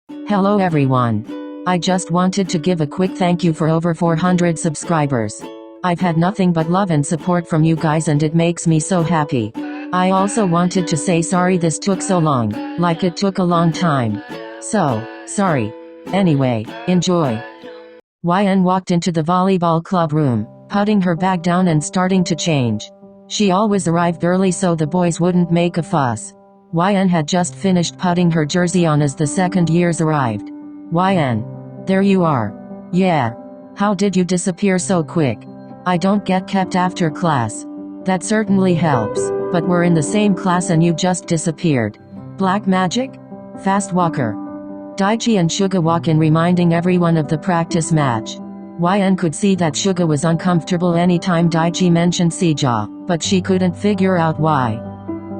Hello everyone. I just wanted to give a quick thank you for over 400 subscribers. I've had nothing but love and support from you guys and it makes me so happy. I also wanted to say sorry this took so long, like it took a long time. So, sorry. Anyway, enjoy. YN walked into the volleyball club room, putting her bag down and starting to change. She always arrived early so the boys wouldn't make a fuss. YN had just finished putting her jersey on as the second years arrived. YN. There you are. Yeah. How did you disappear so quick? I don't get kept after class. That certainly helps, but we're in the same class and you just disappeared. Black magic? Fast walker. Daichi and Suga walk in reminding everyone of the practice match. YN could see that Suga was uncomfortable anytime Daichi mentioned Sija, but she couldn't figure out why.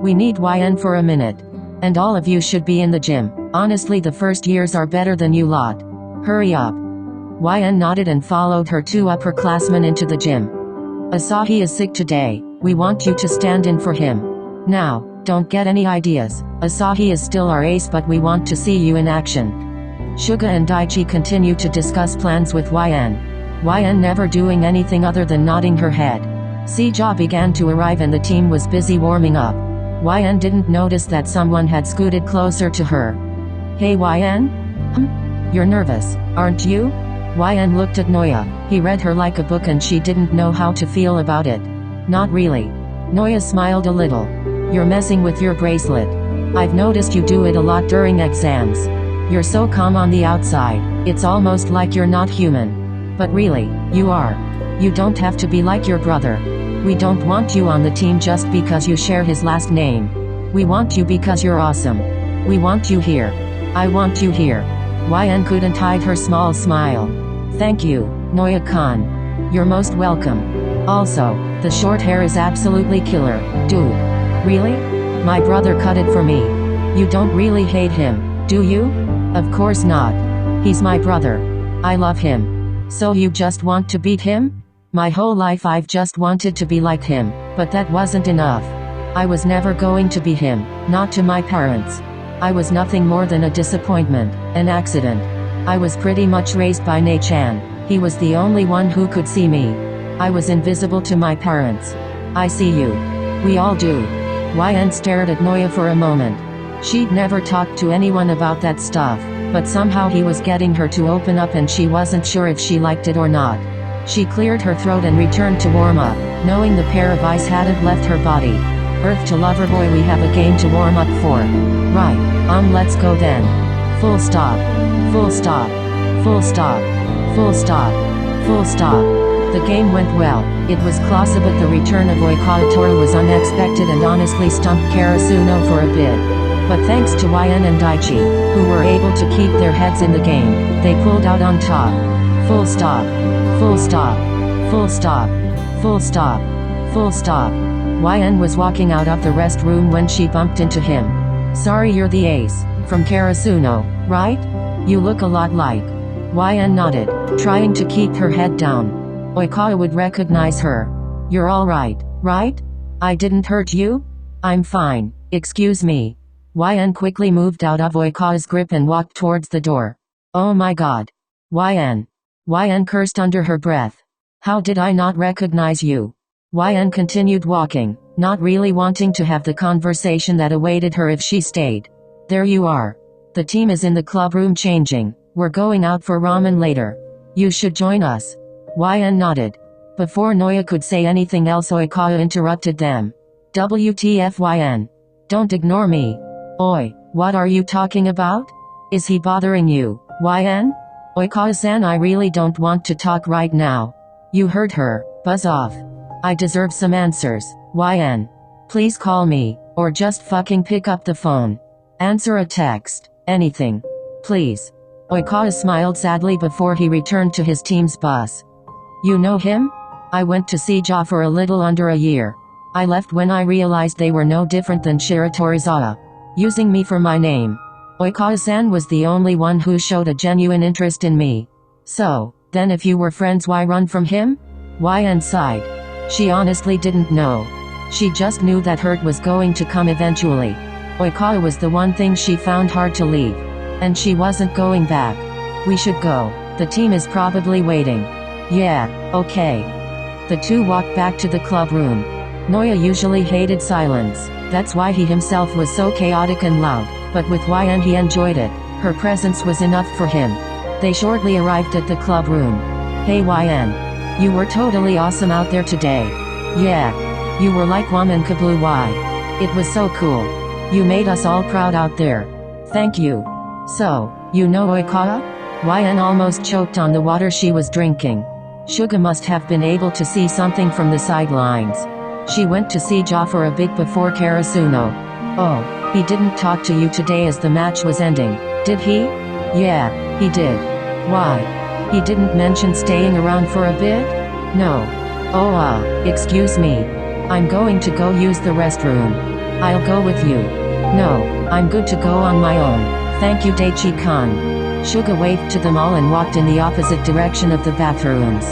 We need YN for a minute. And all of you should be in the gym. Honestly, the first years are better than you lot. Hurry up. YN nodded and followed her two upperclassmen into the gym. Asahi is sick today. We want you to stand in for him. Now, don't get any ideas. Asahi is still our ace, but we want to see you in action. Suga and Daichi continue to discuss plans with YN. YN never doing anything other than nodding her head. Sija began to arrive and the team was busy warming up. YN didn't notice that someone had scooted closer to her. Hey YN? You're nervous, aren't you? YN looked at Noya. He read her like a book and she didn't know how to feel about it. Not really. Noya smiled a little. You're messing with your bracelet. I've noticed you do it a lot during exams. You're so calm on the outside, it's almost like you're not human. But really, you are. You don't have to be like your brother. We don't want you on the team just because you share his last name. We want you because you're awesome. We want you here. I want you here. YN couldn't hide her small smile. Thank you, Noya-kan. You're most welcome. Also, the short hair is absolutely killer, dude. Really? My brother cut it for me. You don't really hate him, do you? Of course not. He's my brother. I love him. So you just want to beat him? My whole life I've just wanted to be like him, but that wasn't enough. I was never going to be him, not to my parents. I was nothing more than a disappointment, an accident. I was pretty much raised by Ne-chan. He was the only one who could see me. I was invisible to my parents. I see you. We all do. YN stared at Noya for a moment. She'd never talked to anyone about that stuff, but somehow he was getting her to open up and she wasn't sure if she liked it or not. She cleared her throat and returned to warm up, knowing the pair of eyes hadn't left her body. Earth to Loverboy, we have a game to warm up for. Right, let's go then. Full stop. Full stop. Full stop. Full stop. Full stop. The game went well. It was close, but the return of Oikawa was unexpected and honestly stumped Karasuno for a bit. But thanks to YN and Daichi, who were able to keep their heads in the game, they pulled out on top. Full stop. Full stop. Full stop. Full stop. Full stop. YN was walking out of the restroom when she bumped into him. Sorry, you're the ace, from Karasuno, right? You look a lot like. YN nodded, trying to keep her head down. Oikawa would recognize her. You're alright, right? I didn't hurt you? I'm fine, excuse me. YN quickly moved out of Oikawa's grip and walked towards the door. Oh my god. YN. YN cursed under her breath. How did I not recognize you? YN continued walking, not really wanting to have the conversation that awaited her if she stayed. There you are. The team is in the club room changing. We're going out for ramen later. You should join us. YN nodded. Before Noya could say anything else, Oikawa interrupted them. WTF YN. Don't ignore me. Oi, what are you talking about? Is he bothering you, YN? Oikawa-san, I really don't want to talk right now. You heard her, buzz off. I deserve some answers, YN. Please call me, or just fucking pick up the phone. Answer a text, anything. Please. Oikawa smiled sadly before he returned to his team's bus. You know him? I went to Sija for a little under a year. I left when I realized they were no different than Shiratorizawa. Using me for my name. Oikawa-san was the only one who showed a genuine interest in me. So, then if you were friends, why run from him? YN sighed. She honestly didn't know. She just knew that hurt was going to come eventually. Oikawa was the one thing she found hard to leave. And she wasn't going back. We should go. The team is probably waiting. Yeah, okay. The two walked back to the club room. Noya usually hated silence. That's why he himself was so chaotic and loud. But with YN he enjoyed it. Her presence was enough for him. They shortly arrived at the club room. Hey YN. You were totally awesome out there today. Yeah. You were like Woman Kabloo Y. It was so cool. You made us all proud out there. Thank you. So, you know Oikawa? YN almost choked on the water she was drinking. Suga must have been able to see something from the sidelines. She went to see Jafar a bit before Karasuno. Oh, he didn't talk to you today as the match was ending, did he? Yeah, he did. Why? He didn't mention staying around for a bit? No. Oh excuse me. I'm going to go use the restroom. I'll go with you. No, I'm good to go on my own. Thank you Daichi-kan. Suga waved to them all and walked in the opposite direction of the bathrooms.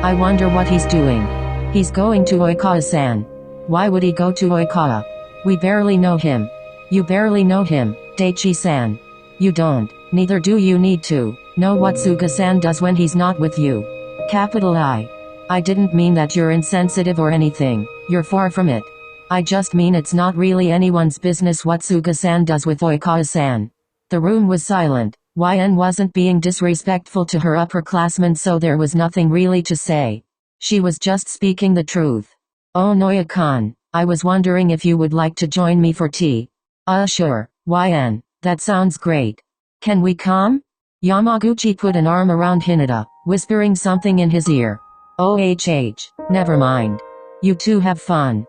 I wonder what he's doing. He's going to Oikawa-san. Why would he go to Oikawa? We barely know him. You barely know him, Daichi-san. You don't, neither do you need to, know what Suga-san does when he's not with you. Capital I. I didn't mean that you're insensitive or anything, you're far from it. I just mean it's not really anyone's business what Suga-san does with Oikawa-san. The room was silent. YN wasn't being disrespectful to her upperclassmen, so there was nothing really to say. She was just speaking the truth. Oh Noya-kan, I was wondering if you would like to join me for tea. Sure, YN, that sounds great. Can we come? Yamaguchi put an arm around Hinata, whispering something in his ear. Never mind. You two have fun.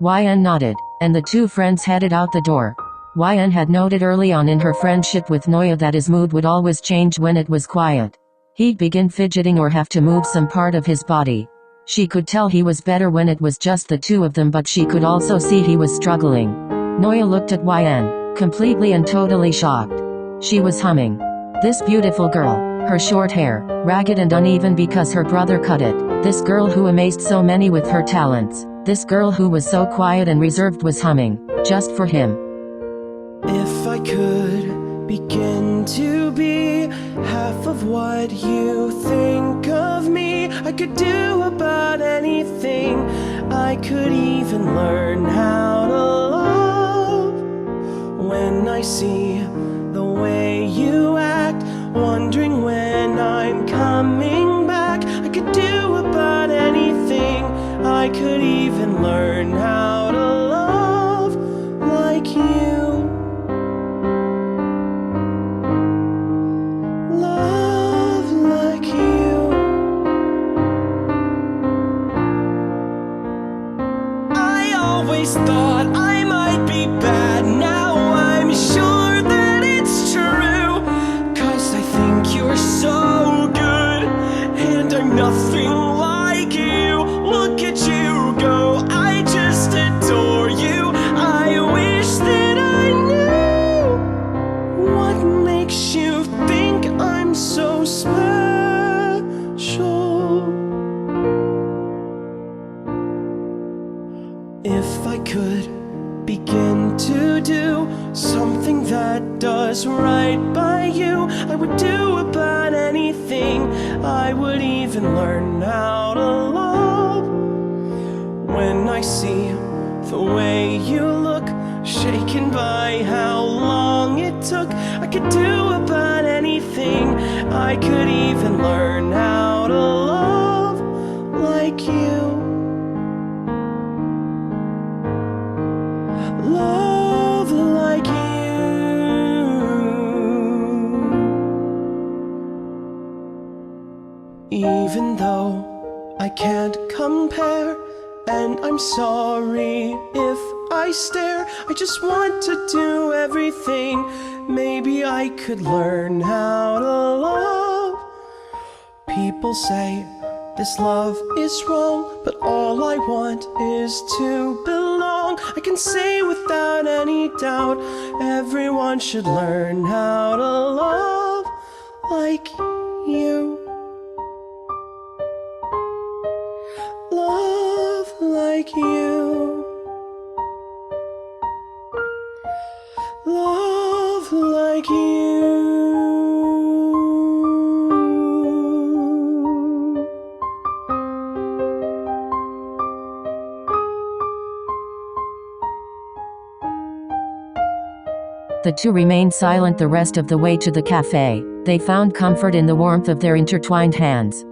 YN nodded, and the two friends headed out the door. YN had noted early on in her friendship with Noya that his mood would always change when it was quiet. He'd begin fidgeting or have to move some part of his body. She could tell he was better when it was just the two of them, but she could also see he was struggling. Noya looked at YN, completely and totally shocked. She was humming. This beautiful girl, her short hair, ragged and uneven because her brother cut it. This girl who amazed so many with her talents. This girl who was so quiet and reserved was humming, just for him. If I could begin to be half of what you think of me, I could do about anything. I could even learn how to love. When I see the way you act, wondering when I'm coming back, I could do about anything. I could even learn how to love like you. Love like you. I always thought I might be bad. Now I'm sure that it's true. 'Cause I think you're so good, and I'm nothing like you. Look at you go, I just adore you. I wish that I knew what makes you think I'm so special. If I could begin to do something that does right by you, I would do about anything. I would even learn how to love. When I see the way you look, shaken by how long it took, I could do about anything. I could even learn how to love like you. Love like you. Even though I can't compare, and I'm sorry if I stare, I just want to do everything. Maybe I could learn how to love. People say this love is wrong, but all I want is to belong. I can say without any doubt, everyone should learn how to love like you. Love like you. Love like you. The two remained silent the rest of the way to the cafe. They found comfort in the warmth of their intertwined hands.